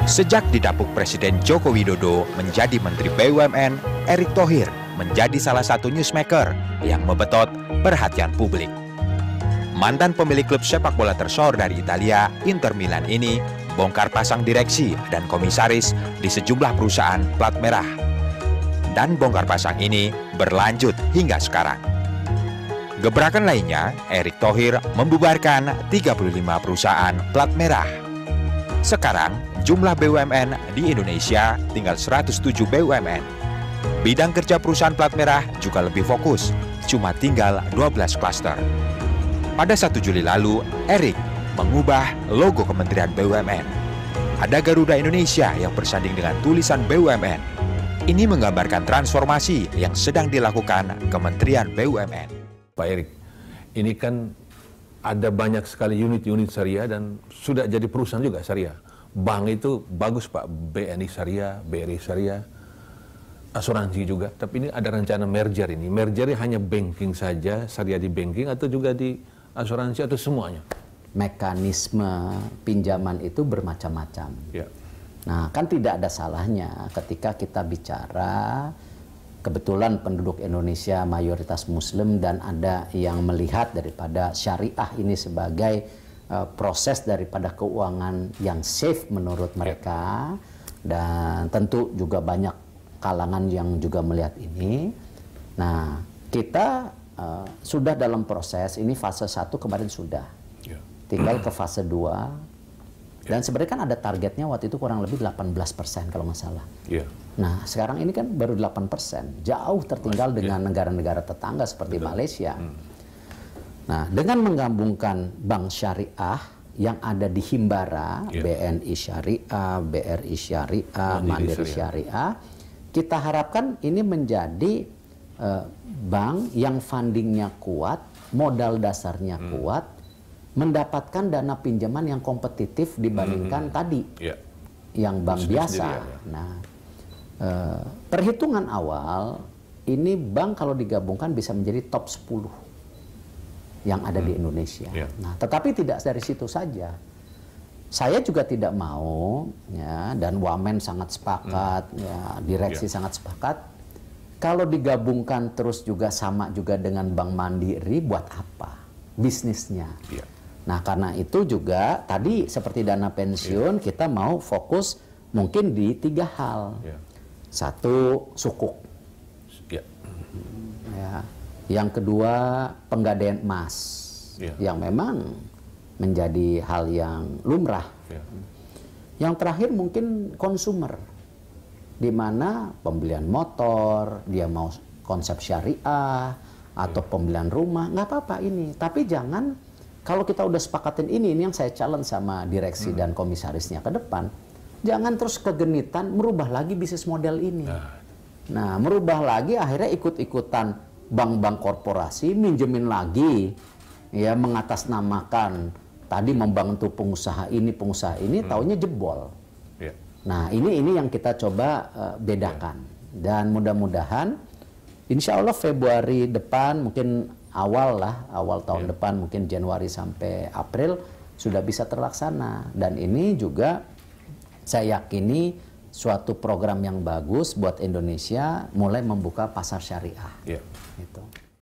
Sejak didapuk Presiden Joko Widodo menjadi Menteri BUMN, Erick Thohir menjadi salah satu newsmaker yang membetot perhatian publik. Mantan pemilik klub sepak bola tersohor dari Italia, Inter Milan ini bongkar pasang direksi dan komisaris di sejumlah perusahaan plat merah. Dan bongkar pasang ini berlanjut hingga sekarang. Gebrakan lainnya, Erick Thohir membubarkan 35 perusahaan plat merah. Sekarang, jumlah BUMN di Indonesia tinggal 107 BUMN. Bidang kerja perusahaan plat merah juga lebih fokus, cuma tinggal 12 klaster. Pada 1 Juli lalu, Erick mengubah logo Kementerian BUMN. Ada Garuda Indonesia yang bersanding dengan tulisan BUMN. Ini menggambarkan transformasi yang sedang dilakukan Kementerian BUMN. Pak Erick, ini kan ada banyak sekali unit-unit syariah dan sudah jadi perusahaan juga syariah. Bank itu bagus Pak, BNI Syariah, BRI Syariah, asuransi juga. Tapi ini ada rencana merger ini. Merger hanya banking saja, syariah di banking atau juga di asuransi atau semuanya? Mekanisme pinjaman itu bermacam-macam. Ya. Nah, kan tidak ada salahnya ketika kita bicara kebetulan penduduk Indonesia mayoritas Muslim dan ada yang melihat daripada syariah ini sebagai proses daripada keuangan yang safe menurut mereka, dan tentu juga banyak kalangan yang juga melihat ini. Nah, kita sudah dalam proses ini fase 1 kemarin sudah, tinggal ke fase 2. Dan sebenarnya kan ada targetnya waktu itu kurang lebih 18% kalau nggak salah. Nah, sekarang ini kan baru 8%, jauh tertinggal dengan negara-negara tetangga seperti Malaysia. Nah, dengan menggabungkan bank syariah yang ada di Himbara, BNI Syariah, BRI Syariah, Mandiri Syariah, kita harapkan ini menjadi bank yang fundingnya kuat, modal dasarnya kuat, mendapatkan dana pinjaman yang kompetitif dibandingkan tadi yang bank biasa. Nah, perhitungan awal ini bank kalau digabungkan bisa menjadi top 10 yang ada di Indonesia. Nah, tetapi tidak dari situ saja. Saya juga tidak mau, ya, dan Wamen sangat sepakat, ya, direksi sangat sepakat. Kalau digabungkan terus juga sama juga dengan Bank Mandiri, buat apa bisnisnya? Nah, karena itu juga tadi seperti dana pensiun kita mau fokus mungkin di 3 hal. 1, sukuk. Ya. Yang kedua, penggadaian emas. Yang memang menjadi hal yang lumrah. Yang terakhir mungkin konsumer. Di mana pembelian motor, dia mau konsep syariah atau pembelian rumah, nggak apa-apa ini. Tapi jangan, kalau kita udah sepakatin ini yang saya challenge sama direksi dan komisarisnya ke depan, jangan terus kegenitan merubah lagi bisnis model ini. Nah, merubah lagi akhirnya ikut-ikutan bank-bank korporasi, minjemin lagi, ya, mengatasnamakan tadi membantu pengusaha ini, taunya jebol. Nah, ini yang kita coba bedakan. Dan mudah-mudahan, insya Allah Februari depan mungkin awal tahun depan, mungkin Januari sampai April sudah bisa terlaksana. Dan ini juga saya yakini suatu program yang bagus buat Indonesia mulai membuka pasar syariah. Gitu.